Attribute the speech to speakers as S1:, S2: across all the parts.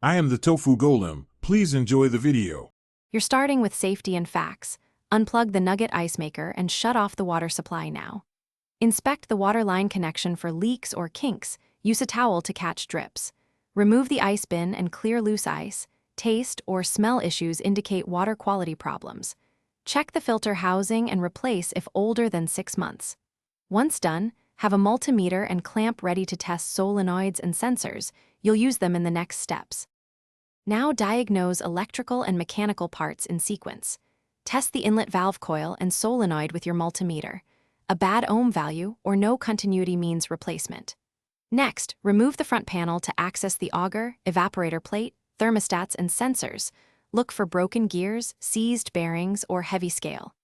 S1: I am the Tofu Golem. Please enjoy the video.
S2: You're starting with safety and facts. Unplug the Nugget Ice Maker and shut off the water supply now. Inspect the water line connection for leaks or kinks. Use a towel to catch drips. Remove the ice bin and clear loose ice. Taste or smell issues indicate water quality problems. Check the filter housing and replace if older than 6 months. Once done, have a multimeter and clamp ready to test solenoids and sensors. You'll use them in the next steps. Now diagnose electrical and mechanical parts in sequence. Test the inlet valve coil and solenoid with your multimeter. A bad ohm value or no continuity means replacement. Next, remove the front panel to access the auger, evaporator plate, thermostats, and sensors. Look for broken gears, seized bearings, or heavy scale.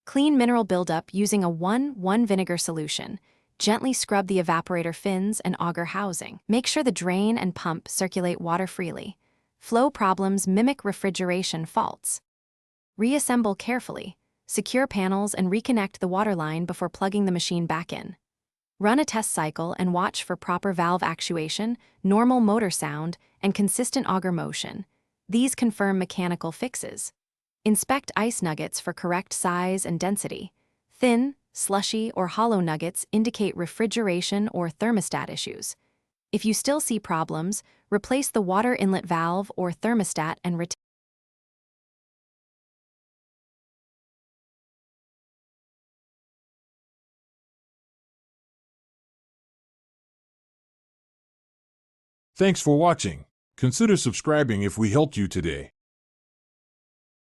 S2: Clean mineral buildup using a 1:1 vinegar solution. Gently scrub the evaporator fins and auger housing. Make sure the drain and pump circulate water freely. Flow problems mimic refrigeration faults. Reassemble carefully. Secure panels and reconnect the water line before plugging the machine back in. Run a test cycle and watch for proper valve actuation, normal motor sound, and consistent auger motion. These confirm mechanical fixes. Inspect ice nuggets for correct size and density. Thin, slushy, or hollow nuggets indicate refrigeration or thermostat issues. If you still see problems, replace the water inlet valve or thermostat and retain.
S1: Thanks for watching. Consider subscribing if we helped you today.